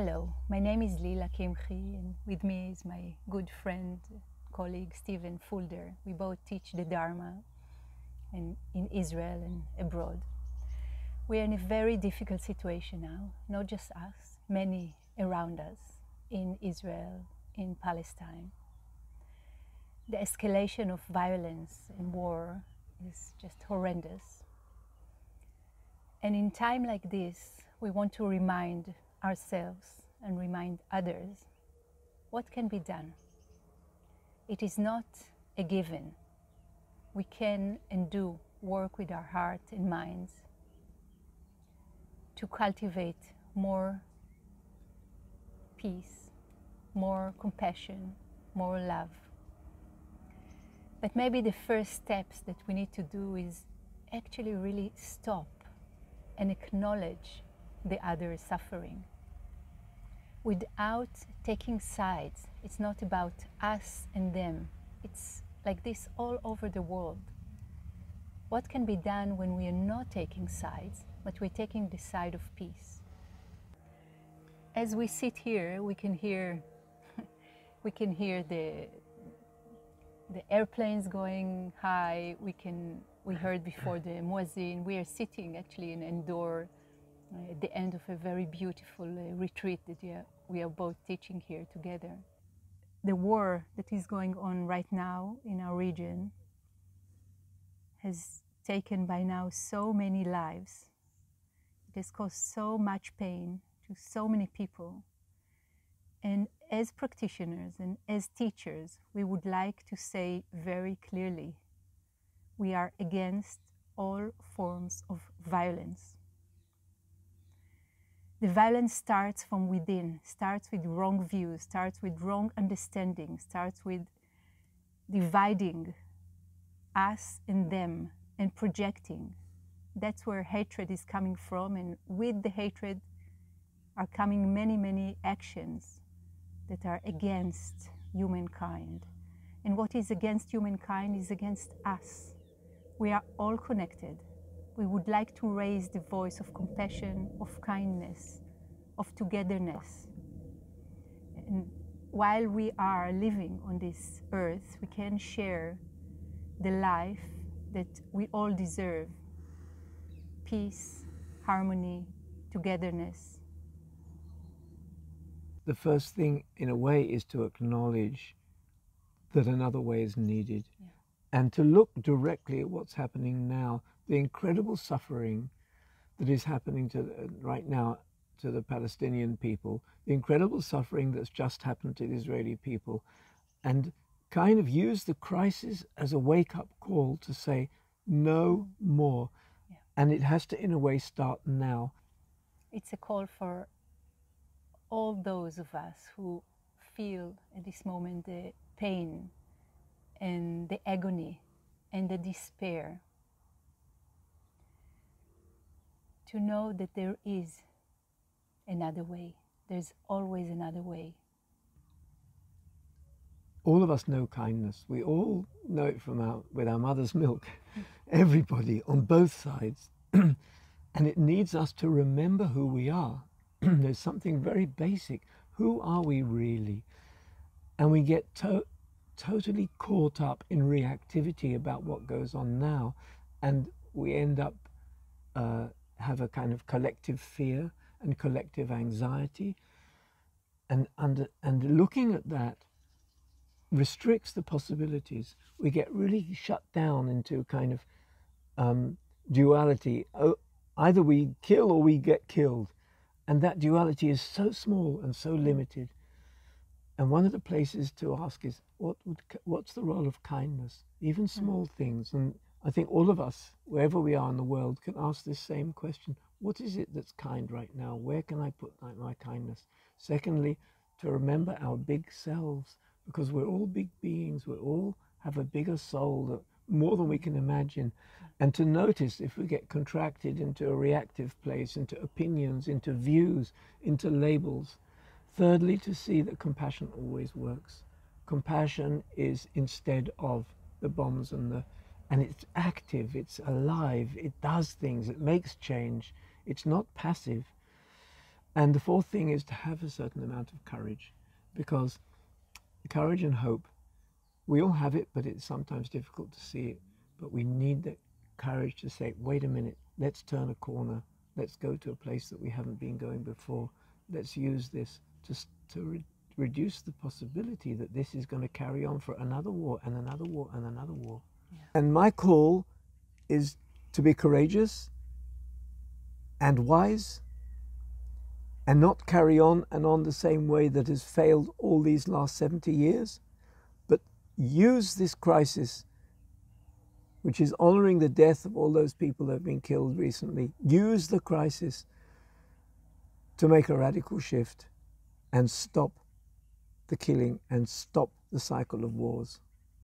Hello, my name is Lila Kimhi, and with me is my good friend, colleague Stephen Fulder. We both teach the Dharma in Israel and abroad. We are in a very difficult situation now, not just us, many around us in Israel, in Palestine. The escalation of violence and war is just horrendous. And in time like this, we want to remind ourselves and remind others what can be done. It is not a given. We can and do work with our heart and minds to cultivate more peace, more compassion, more love. But maybe the first steps that we need to do is actually really stop and acknowledge the other's suffering without taking sides. It's not about us and them. It's like this all over the world. What can be done when we are not taking sides, but we're taking the side of peace? As we sit here, we can hear the airplanes going high. We heard before the muezzin. We are sitting actually in indoor at the end of a very beautiful retreat that we are both teaching here together. The war that is going on right now in our region has taken by now so many lives. It has caused so much pain to so many people. And as practitioners and as teachers, we would like to say very clearly, we are against all forms of violence. The violence starts from within, starts with wrong views, starts with wrong understanding, starts with dividing us and them and projecting. That's where hatred is coming from, and with the hatred are coming many, many actions that are against humankind. And what is against humankind is against us. We are all connected. We would like to raise the voice of compassion, of kindness, of togetherness. And while we are living on this earth, we can share the life that we all deserve. Peace, harmony, togetherness. The first thing, in a way, is to acknowledge that another way is needed, and to look directly at what's happening now, the incredible suffering that is happening right now to the Palestinian people, the incredible suffering that's just happened to the Israeli people, and kind of use the crisis as a wake-up call to say, no more. Yeah. And it has to, in a way, start now. It's a call for all those of us who feel at this moment the pain and the agony and the despair, to know that there is another way. There's always another way. All of us know kindness. We all know it with our mother's milk. Everybody on both sides. And it needs us to remember who we are. There's something very basic. Who are we really? And we get totally caught up in reactivity about what goes on now, and we end up have a kind of collective fear and collective anxiety, and looking at that restricts the possibilities. We get really shut down into kind of duality. Either we kill or we get killed, and that duality is so small and so limited. And one of the places to ask is, what's the role of kindness? Even small things. And I think all of us, wherever we are in the world, can ask this same question. What is it that's kind right now? Where can I put my kindness? Secondly, to remember our big selves, because we're all big beings. We all have a bigger soul, more than we can imagine. And to notice if we get contracted into a reactive place, into opinions, into views, into labels. Thirdly, to see that compassion always works. Compassion is instead of the bombs and it's active, it's alive, it does things, it makes change. It's not passive. And the fourth thing is to have a certain amount of courage, because courage and hope, we all have it, but it's sometimes difficult to see it. But we need the courage to say, wait a minute, let's turn a corner. Let's go to a place that we haven't been going before. Let's use this to reduce the possibility that this is going to carry on for another war and another war and another war. Yeah. And my call is to be courageous and wise, and not carry on and on the same way that has failed all these last 70 years, but use this crisis, which is honoring the death of all those people that have been killed recently, use the crisis to make a radical shift and stop the killing and stop the cycle of wars.